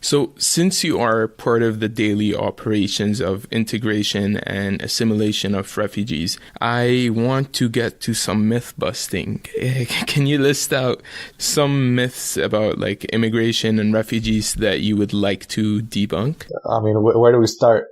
So since you are part of the daily operations of integration and assimilation of refugees, I want to get to some myth busting. Can you list out some myths about like immigration and refugees that you would like to debunk? I mean, where do we start?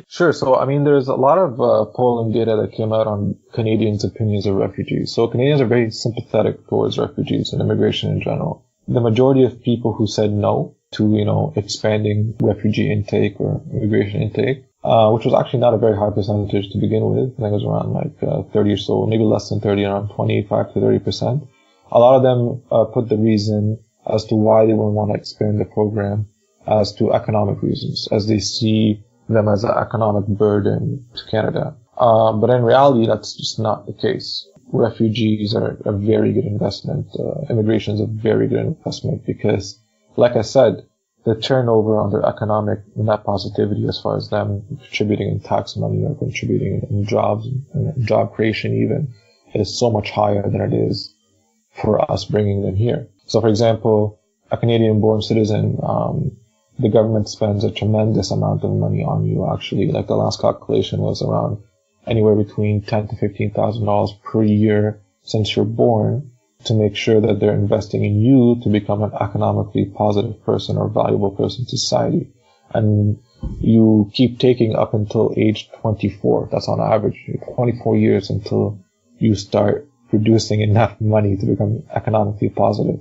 Sure. So, I mean, there's a lot of polling data that came out on Canadians' opinions of refugees. So Canadians are very sympathetic towards refugees and immigration in general. The majority of people who said no to, expanding refugee intake or immigration intake, which was actually not a very high percentage to begin with. I think it was around like 30 or so, maybe less than 30, around 25 to 30%. A lot of them put the reason as to why they would want to expand the program as to economic reasons, as they see them as an economic burden to Canada. But in reality, that's just not the case. Refugees are a very good investment. Immigration is a very good investment because, like I said, the turnover on their economic net positivity as far as them contributing in tax money or contributing in jobs and job creation even is so much higher than it is for us bringing them here. So, for example, a Canadian-born citizen, the government spends a tremendous amount of money on you, actually. Like the last calculation was around anywhere between $10,000 to $15,000 per year since you're born to make sure that they're investing in you to become an economically positive person or valuable person in society. And you keep taking up until age 24. That's on average 24 years until you start producing enough money to become economically positive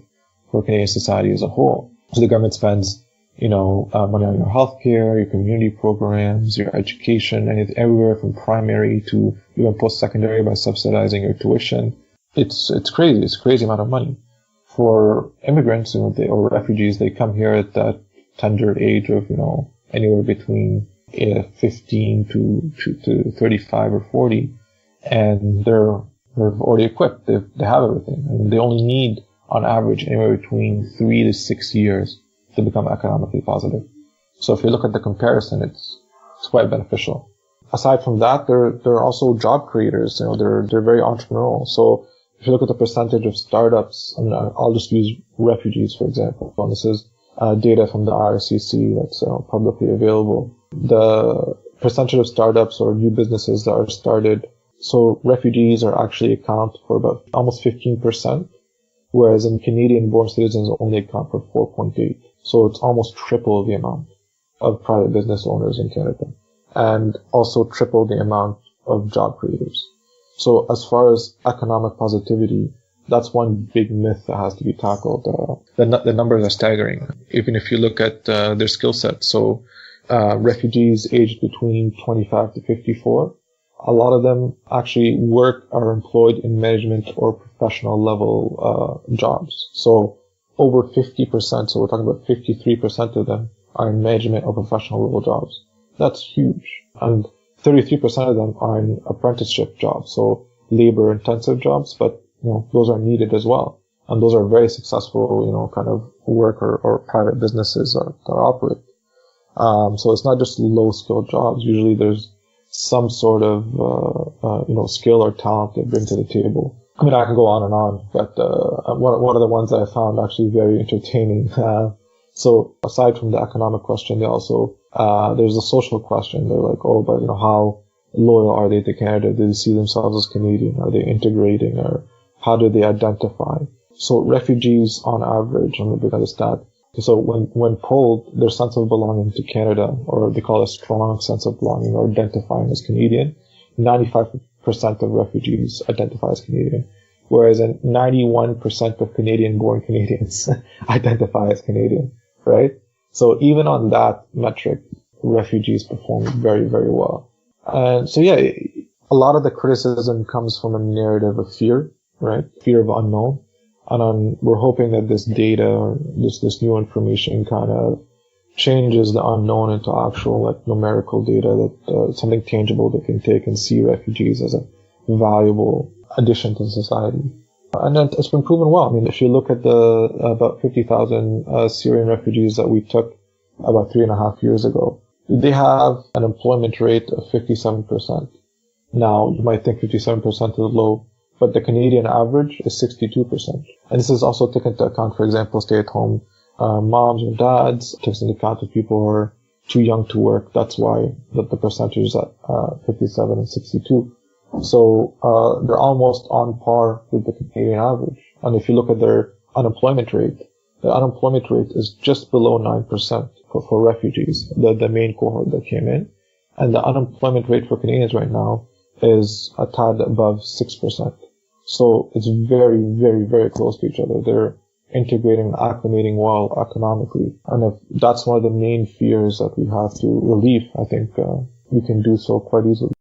for Canadian society as a whole. So the government spends money on your healthcare, your community programs, your education, and everywhere from primary to even post-secondary by subsidizing your tuition. It's crazy. It's a crazy amount of money. For immigrants, or refugees, they come here at that tender age of, anywhere between 15 to 35 or 40, and they're already equipped. They have everything, and they only need, on average, anywhere between 3 to 6 years to become economically positive. So if you look at the comparison, it's quite beneficial. Aside from that, they're also job creators. They're very entrepreneurial. So if you look at the percentage of startups, and I'll just use refugees for example. And this is data from the IRCC that's publicly available. The percentage of startups or new businesses that are started. So refugees are actually account for about almost 15%, whereas in Canadian-born citizens only account for 4.8%. So it's almost triple the amount of private business owners in Canada, and also triple the amount of job creators. So as far as economic positivity, that's one big myth that has to be tackled. The numbers are staggering, even if you look at their skill set. So refugees aged between 25 to 54, a lot of them actually are employed in management or professional level jobs. So over 50%, so we're talking about 53% of them are in management or professional level jobs. That's huge. And 33% of them are in apprenticeship jobs, so labor intensive jobs, but those are needed as well. And those are very successful, kind of work or private businesses that operate. So it's not just low skilled jobs. Usually there's some sort of, skill or talent they bring to the table. I mean, I can go on and on, but one of the ones that I found actually very entertaining. So aside from the economic question, they also there's a social question. They're like, but how loyal are they to Canada? Do they see themselves as Canadian? Are they integrating, or how do they identify? So refugees, on average, let me bring out a stat. So when polled, their sense of belonging to Canada, or they call it a strong sense of belonging or identifying as Canadian, 95% of refugees identify as Canadian, whereas 91% of Canadian-born Canadians identify as Canadian, right? So even on that metric, refugees perform very, very well. And so, a lot of the criticism comes from a narrative of fear, right? Fear of unknown. And we're hoping that this data, or this new information kind of changes the unknown into actual numerical data, that something tangible that can take and see refugees as a valuable addition to society. And then it's been proven well. I mean, if you look at the about 50,000 Syrian refugees that we took about 3.5 years ago, they have an employment rate of 57%. Now, you might think 57% is low, but the Canadian average is 62%. And this is also taken into account, for example, stay-at-home moms or dads, takes into account the people who are too young to work. That's why the percentage is at 57 and 62. So they're almost on par with the Canadian average. And if you look at their unemployment rate, the unemployment rate is just below 9% for refugees, the main cohort that came in. And the unemployment rate for Canadians right now is a tad above 6%. So it's very, very, very close to each other. They're integrating and acclimating well economically. And if that's one of the main fears that we have to relieve, I think we can do so quite easily.